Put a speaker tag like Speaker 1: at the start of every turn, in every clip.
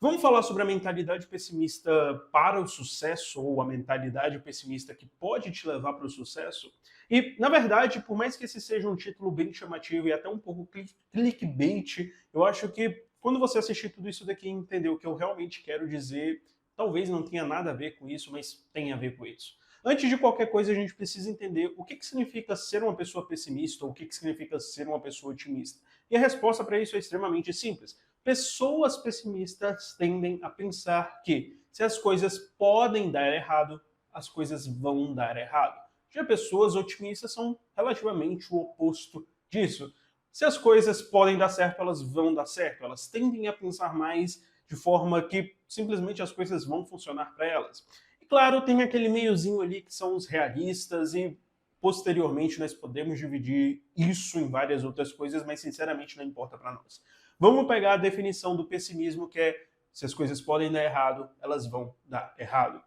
Speaker 1: Vamos falar sobre a mentalidade pessimista para o sucesso ou a mentalidade pessimista que pode te levar para o sucesso? E, na verdade, por mais que esse seja um título bem chamativo e até um pouco clickbait, eu acho que quando você assistir tudo isso daqui e entender o que eu realmente quero dizer, talvez não tenha nada a ver com isso, mas tenha a ver com isso. Antes de qualquer coisa, a gente precisa entender o que significa ser uma pessoa pessimista ou o que significa ser uma pessoa otimista. E a resposta para isso é extremamente simples. Pessoas pessimistas tendem a pensar que se as coisas podem dar errado, as coisas vão dar errado. Já pessoas otimistas são relativamente o oposto disso. Se as coisas podem dar certo, elas vão dar certo. Elas tendem a pensar mais de forma que simplesmente as coisas vão funcionar para elas. E claro, tem aquele meiozinho ali que são os realistas e posteriormente nós podemos dividir isso em várias outras coisas, mas sinceramente não importa para nós. Vamos pegar a definição do pessimismo, que é se as coisas podem dar errado, elas vão dar errado.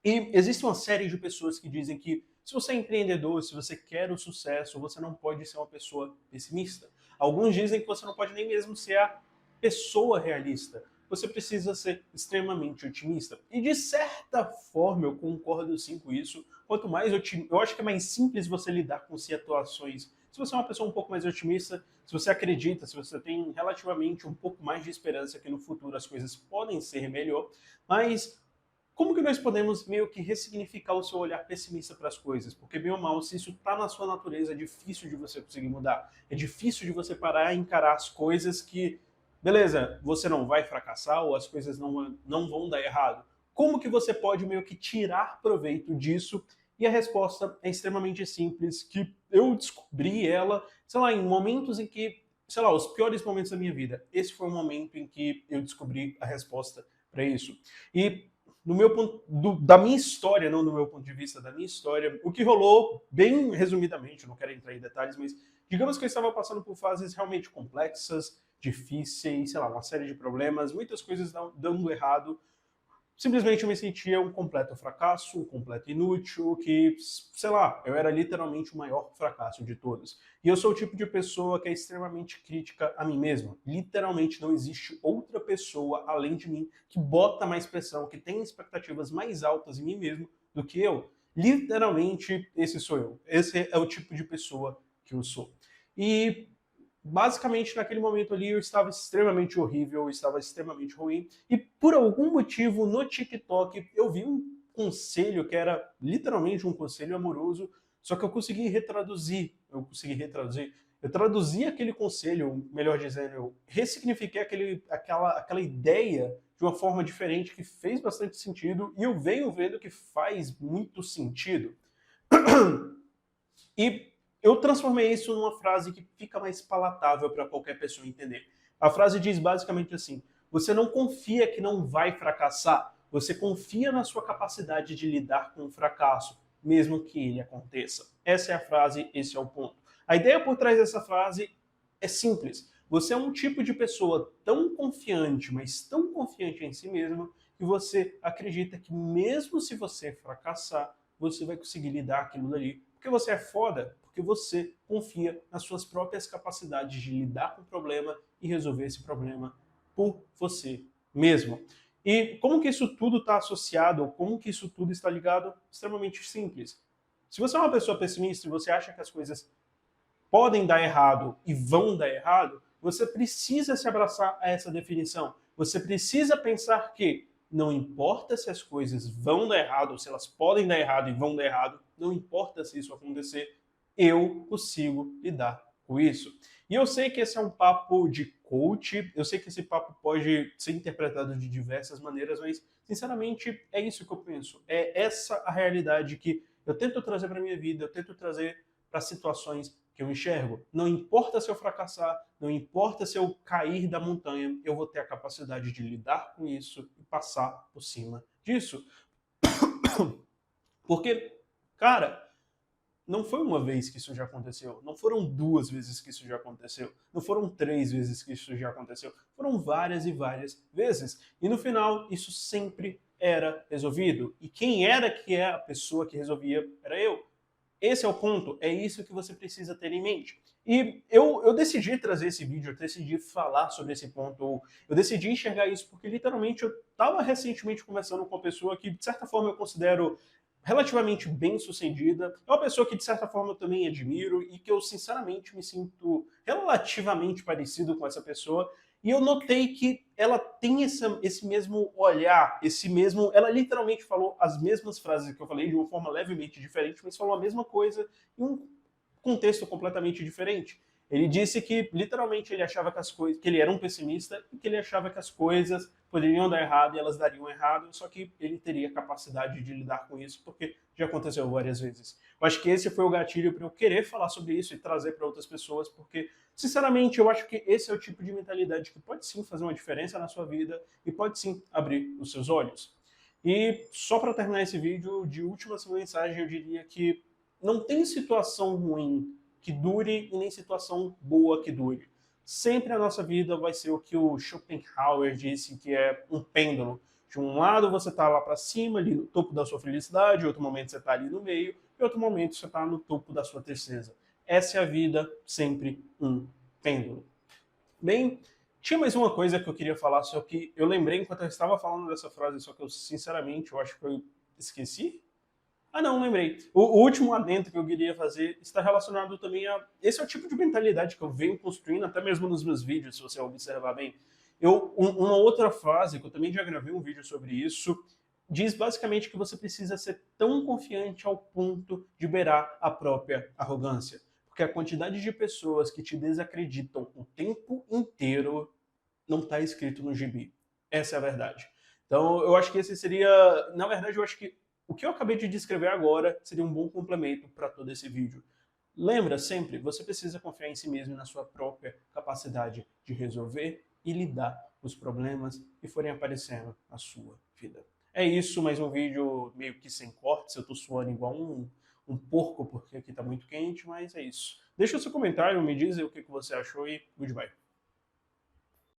Speaker 1: E existe uma série de pessoas que dizem que se você é empreendedor, se você quer o sucesso, você não pode ser uma pessoa pessimista. Alguns dizem que você não pode nem mesmo ser a pessoa realista. Você precisa ser extremamente otimista. E de certa forma eu concordo sim com isso. Quanto mais otimista, eu acho que é mais simples você lidar com situações. Se você é uma pessoa um pouco mais otimista, se você acredita, se você tem relativamente um pouco mais de esperança que no futuro as coisas podem ser melhor, mas como que nós podemos meio que ressignificar o seu olhar pessimista para as coisas? Porque, bem ou mal, se isso está na sua natureza, é difícil de você conseguir mudar. É difícil de você parar e encarar as coisas que, beleza, você não vai fracassar ou as coisas não vão dar errado. Como que você pode meio que tirar proveito disso? E a resposta é extremamente simples, que eu descobri ela, sei lá, em momentos em que, sei lá, os piores momentos da minha vida. Esse foi o momento em que eu descobri a resposta para isso. E no meu ponto, da minha história, não do meu ponto de vista, da minha história, o que rolou, bem resumidamente, eu não quero entrar em detalhes, mas digamos que eu estava passando por fases realmente complexas, difíceis, sei lá, uma série de problemas, muitas coisas dando errado, simplesmente eu me sentia um completo fracasso, um completo inútil, que, sei lá, eu era literalmente o maior fracasso de todos. E eu sou o tipo de pessoa que é extremamente crítica a mim mesmo. Literalmente não existe outra pessoa além de mim que bota mais pressão, que tem expectativas mais altas em mim mesmo do que eu. Literalmente, esse sou eu. Esse é o tipo de pessoa que eu sou. E basicamente, naquele momento ali, eu estava extremamente horrível, eu estava extremamente ruim, e por algum motivo, no TikTok, eu vi um conselho que era literalmente um conselho amoroso, só que eu traduzi aquele conselho, melhor dizendo, eu ressignifiquei aquela ideia de uma forma diferente que fez bastante sentido, e eu venho vendo que faz muito sentido. E eu transformei isso numa frase que fica mais palatável para qualquer pessoa entender. A frase diz basicamente assim: você não confia que não vai fracassar, você confia na sua capacidade de lidar com o fracasso, mesmo que ele aconteça. Essa é a frase, esse é o ponto. A ideia por trás dessa frase é simples. Você é um tipo de pessoa tão confiante, mas tão confiante em si mesmo, que você acredita que mesmo se você fracassar, você vai conseguir lidar aquilo dali porque você é foda, porque você confia nas suas próprias capacidades de lidar com o problema e resolver esse problema por você mesmo. E como que isso tudo está associado, ou como que isso tudo está ligado? Extremamente simples. Se você é uma pessoa pessimista e você acha que as coisas podem dar errado e vão dar errado, você precisa se abraçar a essa definição. Você precisa pensar que não importa se as coisas vão dar errado, ou se elas podem dar errado e vão dar errado, não importa se isso acontecer, eu consigo lidar com isso. E eu sei que esse é um papo de coach, eu sei que esse papo pode ser interpretado de diversas maneiras, mas sinceramente é isso que eu penso. É essa a realidade que eu tento trazer para minha vida, eu tento trazer para situações que eu enxergo. Não importa se eu fracassar, não importa se eu cair da montanha, eu vou ter a capacidade de lidar com isso e passar por cima disso. Porque, cara, não foi uma vez que isso já aconteceu, não foram duas vezes que isso já aconteceu, não foram três vezes que isso já aconteceu, foram várias e várias vezes. E no final, isso sempre era resolvido. E quem era que é a pessoa que resolvia era eu. Esse é o ponto, é isso que você precisa ter em mente. E eu decidi trazer esse vídeo, eu decidi falar sobre esse ponto, eu decidi enxergar isso porque literalmente eu estava recentemente conversando com uma pessoa que, de certa forma, eu considero relativamente bem-sucedida. É uma pessoa que, de certa forma, eu também admiro e que eu, sinceramente, me sinto relativamente parecido com essa pessoa. E eu notei que ela tem esse mesmo olhar, esse mesmo... Ela literalmente falou as mesmas frases que eu falei, de uma forma levemente diferente, mas falou a mesma coisa em um contexto completamente diferente. Ele disse que, literalmente, ele achava que as coisas, que ele era um pessimista e que ele achava que as coisas poderiam dar errado e elas dariam errado, só que ele teria capacidade de lidar com isso, porque já aconteceu várias vezes. Eu acho que esse foi o gatilho para eu querer falar sobre isso e trazer para outras pessoas, porque, sinceramente, eu acho que esse é o tipo de mentalidade que pode sim fazer uma diferença na sua vida e pode sim abrir os seus olhos. E só para terminar esse vídeo, de última mensagem, eu diria que não tem situação ruim que dure e nem situação boa que dure. Sempre a nossa vida vai ser o que o Schopenhauer disse, que é um pêndulo. De um lado você está lá para cima, ali no topo da sua felicidade, em outro momento você está ali no meio, e outro momento você está no topo da sua tristeza. Essa é a vida, sempre um pêndulo. Bem, tinha mais uma coisa que eu queria falar, só que eu lembrei enquanto eu estava falando dessa frase, só que eu, sinceramente, eu acho que eu esqueci. Ah, não, lembrei. O último adendo que eu queria fazer está relacionado também a... Esse é o tipo de mentalidade que eu venho construindo, até mesmo nos meus vídeos, se você observar bem. Uma outra frase, que eu também já gravei um vídeo sobre isso, diz basicamente que você precisa ser tão confiante ao ponto de beirar a própria arrogância. Porque a quantidade de pessoas que te desacreditam o tempo inteiro não está escrito no gibi. Essa é a verdade. Então, eu acho que esse seria... Na verdade, eu acho que o que eu acabei de descrever agora seria um bom complemento para todo esse vídeo. Lembra sempre, você precisa confiar em si mesmo e na sua própria capacidade de resolver e lidar com os problemas que forem aparecendo na sua vida. É isso, mais um vídeo meio que sem cortes, eu tô suando igual um porco porque aqui tá muito quente, mas é isso. Deixa o seu comentário, me diz aí o que você achou e goodbye.